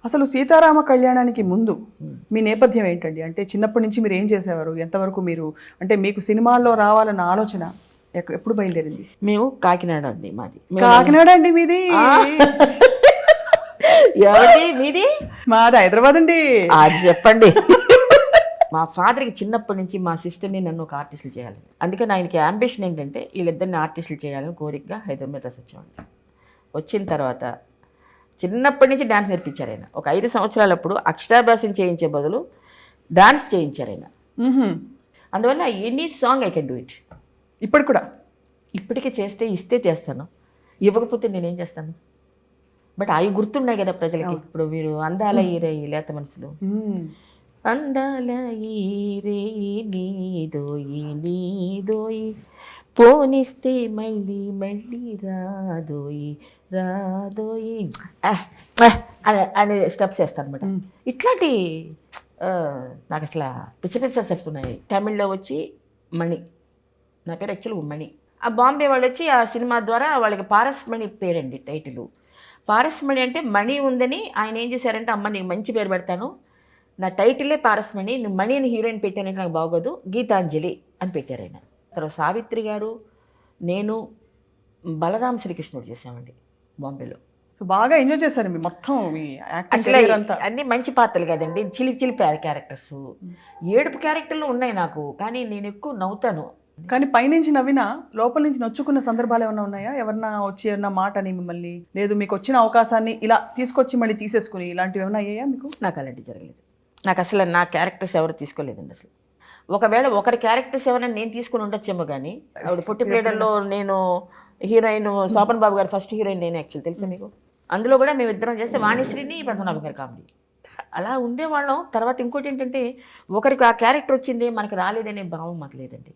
అసలు సీతారామ కళ్యాణానికి ముందు మీ నేపథ్యం ఏంటండి? అంటే చిన్నప్పటి నుంచి మీరు ఏం చేసేవారు? ఎంతవరకు మీరు అంటే మీకు సినిమాల్లో రావాలన్న ఆలోచన ఎప్పుడు బయలుదేరింది? మేము కాకినాడ అండి మాది. కాకినాడ అండి మీది? ఎవరి మీది? మాది హైదరాబాద్ అండి. అది చెప్పండి. మా ఫాదర్కి చిన్నప్పటి నుంచి మా సిస్టర్ని నన్ను ఒక ఆర్టిస్టులు చేయాలి, అందుకని ఆయనకి అంబిషన్ ఏంటంటే వీళ్ళిద్దరిని ఆర్టిస్టులు చేయాలని కోరికగా హైదరాబాద్ వచ్చామండి. వచ్చిన తర్వాత చిన్నప్పటి నుంచి డాన్స్ నేర్పించారు ఆయన. ఒక 5 సంవత్సరాలప్పుడు అక్షరాభ్యాసం చేయించే బదులు డాన్స్ చేయించారు ఆయన. అందువల్ల any song I can do it. ఇప్పుడు కూడా ఇప్పటికే ఇస్తే చేస్తాను, ఇవ్వకపోతే నేనేం చేస్తాను. బట్ అవి గుర్తున్నాయి కదా ప్రజలకి. ఇప్పుడు మీరు అందాల ఈరే లేత మనసులు, అందాల ఈరే నీదోయి నీదోయి పోనిస్తే మళ్ళీ మళ్ళీ రాదోయి రాదోయి అనే స్టెప్స్ వేస్తాను అనమాట. ఇట్లాంటి నాకు అసలు పిచ్చ పిచ్చ స్టెప్స్ ఉన్నాయి. తమిళ్లో వచ్చి మణి, నా పేరు యాక్చువల్గా మణి. ఆ బాంబే వాళ్ళు వచ్చి ఆ సినిమా ద్వారా వాళ్ళకి పారస్మణి పేరండి టైటిల్. పారస్మణి అంటే మణి ఉందని ఆయన ఏం చేశారంటే, అమ్మ నీకు మంచి పేరు పెడతాను, నా టైటిలే పారస్మణి, నువ్వు మణి అని హీరోయిన్ పెట్టానంటే నాకు బాగోదు, గీతాంజలి అని పెట్టారు ఆయన. తర్వాత సావిత్రి గారు, నేను, బలరాం శ్రీకృష్ణుడు చేసామండి బాంబేలో. సో బాగా ఎంజాయ్ చేశారు మీ మొత్తం మీ యాక్టింగ్ అసలు కెరీర్ అంతా. అన్నీ మంచి పాత్రలు కదండి, చిలిపి చిలిపి క్యారెక్టర్స్, ఏడుపు క్యారెక్టర్లు ఉన్నాయి నాకు, కానీ నేను ఎక్కువ నవ్వుతాను. కానీ పైనుంచి నవ్వినా లోపల నుంచి నొచ్చుకున్న సందర్భాలు ఏమైనా ఉన్నాయా? ఎవరన్నా వచ్చి ఏమన్నా మాట అని మిమ్మల్ని, లేదు మీకు వచ్చిన అవకాశాన్ని ఇలా తీసుకొచ్చి మళ్ళీ తీసేసుకుని ఇలాంటివి ఏమైనా అయ్యాయా మీకు? నాకు అలాంటివి జరగలేదు. నాకు అసలు నా క్యారెక్టర్స్ ఎవరు తీసుకోలేదండి అసలు. ఒకవేళ ఒకరి క్యారెక్టర్స్ ఎవరైనా నేను తీసుకుని ఉండొచ్చేమో, కానీ ఆవిడ పొట్టి ప్లేడర్లో నేను హీరోయిన్, శోభన్ బాబు గారు ఫస్ట్ హీరోయిన్ నేను యాక్చువల్ తెలుసా మీకు. అందులో కూడా మేము ఇద్దరం చేస్తే వాణిశ్రీని పద్మనాభ గారి కామెడీ అలా ఉండేవాళ్ళం. తర్వాత ఇంకోటి ఏంటంటే, ఒకరికి ఆ క్యారెక్టర్ వచ్చింది మనకు రాలేదనే భావం మాకు లేదండి.